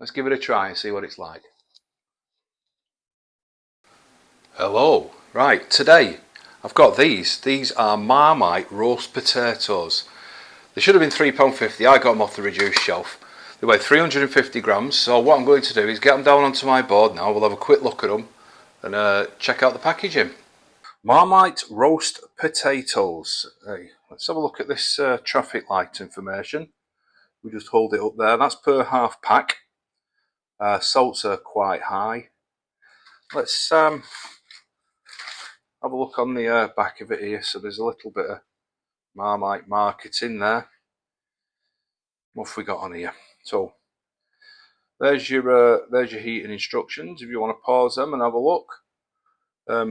Let's give it a try and see what it's like. Hello. Right, today I've got these. These are Marmite roast potatoes. They should have been £3.50. I got them off the reduced shelf. They weigh 350 grams. So what I'm going to do is get them down onto my board now. We'll have a quick look at them and check out the packaging. Marmite roast potatoes. Hey, let's have a look at this traffic light information. We just hold it up there. That's per half pack. Salts are quite high. Let's have a look on the back of it here. So there's a little bit of Marmite marketing there. What have we got on here? So there's your heating instructions. If you want to pause them and have a look.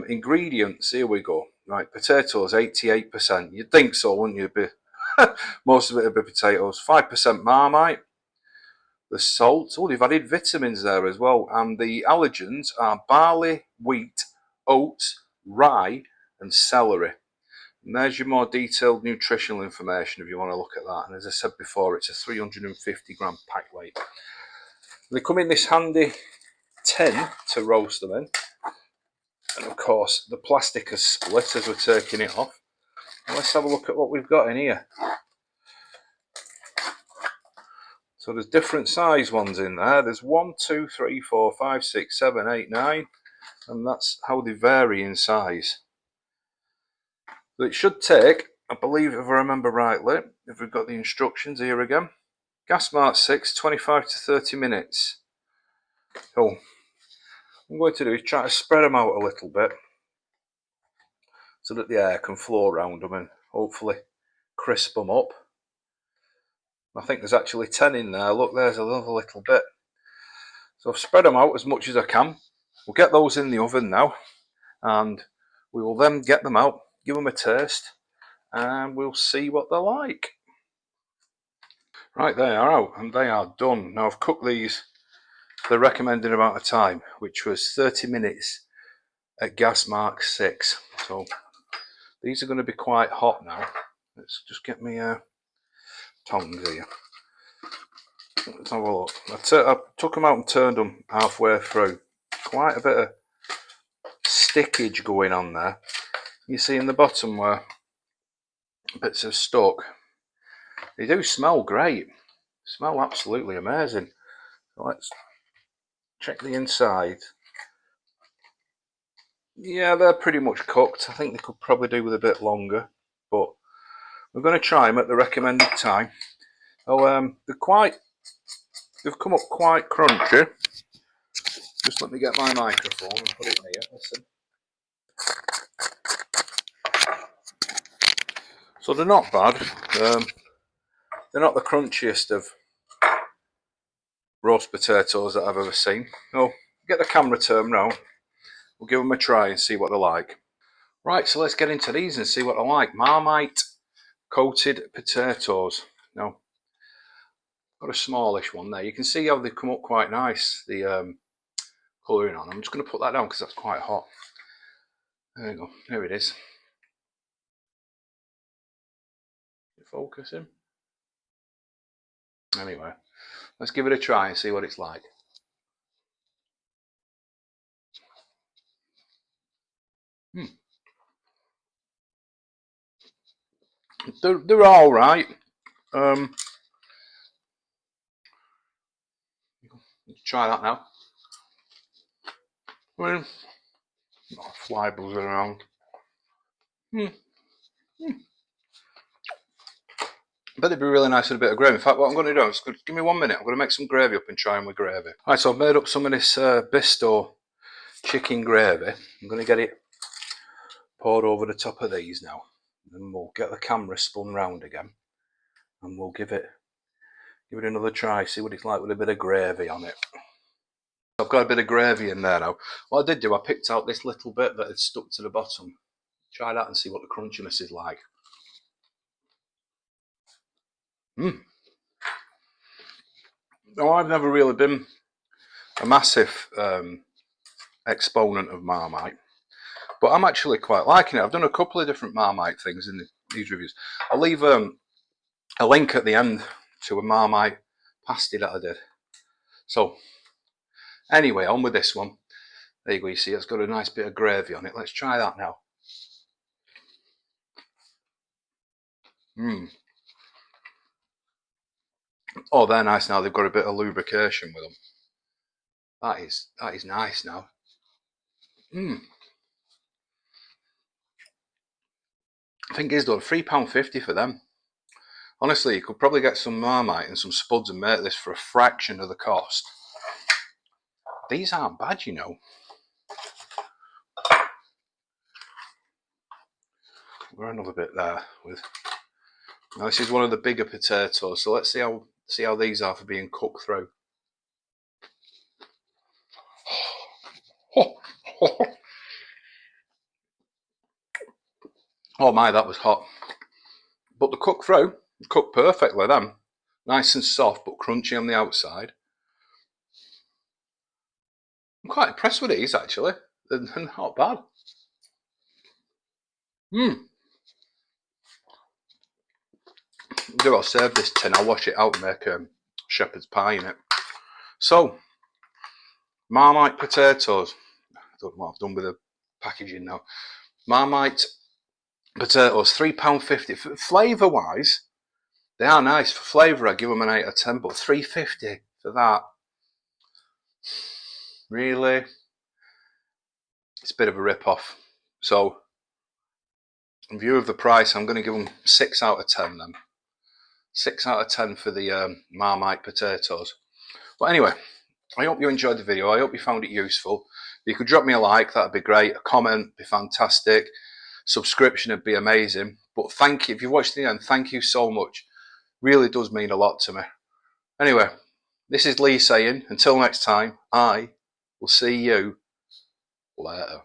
Ingredients. Here we go. Right, potatoes 88%. You'd think so, wouldn't you? Most of it would be potatoes. 5% Marmite. The salt. Oh, they've added vitamins there as well. And the allergens are barley, wheat, oats, rye, and celery. And there's your more detailed nutritional information if you want to look at that. And as I said before, it's a 350 gram pack weight. They come in this handy tin to roast them in. And of course, the plastic has split as we're taking it off. And let's have a look at what we've got in here. So there's different size ones in there. There's 1, 2, 3, 4, 5, 6, 7, 8, 9. And that's how they vary in size. So it should take, I believe if I remember rightly, if we've got the instructions here again, gas mark 6, 25 to 30 minutes. So what I'm going to do is try to spread them out a little bit so that the air can flow around them and hopefully crisp them up. I think there's actually 10 in there. Look, there's another little bit. So I've spread them out as much as I can. We'll get those in the oven now and we will then get them out, give them a taste, and we'll see what they're like. Right, they are out and they are done. Now I've cooked these the recommended amount of time, which was 30 minutes at gas mark 6. So these are going to be quite hot now. Let's just get me tongs here. Let's have a look. I took them out and turned them halfway through. Quite a bit of stickage going on there. You see in the bottom where bits have stuck. They do smell great. Smell absolutely amazing. So let's check the inside. Yeah, they're pretty much cooked. I think they could probably do with a bit longer, but we're going to try them at the recommended time. Oh, they've come up quite crunchy. Just let me get my microphone and put it near. Listen. So they're not bad. They're not the crunchiest of roast potatoes that I've ever seen. Oh, get the camera turned round. We'll give them a try and see what they're like. Right, so let's get into these and see what they're like. Marmite coated potatoes. Now, got a smallish one there. You can see how they've come up quite nice, the colouring on. I'm just going to put that down because that's quite hot. There you go. There it is. Focusing. Anyway, let's give it a try and see what it's like. They're all right. Try that now. I mean, fly buzzing around. But it'd be really nice with a bit of gravy. In fact, what I'm going to do is give me 1 minute. I'm going to make some gravy up and try them with gravy. Right, so I've made up some of this Bisto chicken gravy. I'm going to get it poured over the top of these now. Then we'll get the camera spun round again, and we'll give it another try. See what it's like with a bit of gravy on it. I've got a bit of gravy in there now. What I did do, I picked out this little bit that had stuck to the bottom. Try that and see what the crunchiness is like. No, I've never really been a massive exponent of Marmite, but I'm actually quite liking it. I've done a couple of different Marmite things in these reviews. I'll leave a link at the end to a Marmite pasty that I did. So anyway, on with this one. There you go, you see it's got a nice bit of gravy on it. Let's try that now. Oh, they're nice now. They've got a bit of lubrication with them. That is nice now. I think it's done £3.50 for them. Honestly, you could probably get some Marmite and some spuds and make this for a fraction of the cost. These aren't bad, you know. We're another bit there with. Now this is one of the bigger potatoes, so let's see how these are for being cooked through. Oh my, that was hot. But the cook through, cooked perfectly then. Nice and soft but crunchy on the outside. I'm quite impressed with these actually. They're not bad. I'll save this tin, I'll wash it out and make shepherd's pie in it. So, Marmite potatoes. I don't know what I've done with the packaging now. Marmite potatoes, £3.50. Flavour wise, they are nice. For flavour, I give them an 8 or 10, but £3.50 for that. Really? It's a bit of a rip off. So, in view of the price, I'm going to give them 6 out of 10 then. 6 out of 10 for the Marmite potatoes. But anyway, I hope you enjoyed the video. I hope you found it useful. If you could drop me a like, that'd be great. A comment would be fantastic. Subscription would be amazing. But thank you. If you've watched the end, thank you so much. Really does mean a lot to me. Anyway, this is Lee saying, until next time, I will see you later.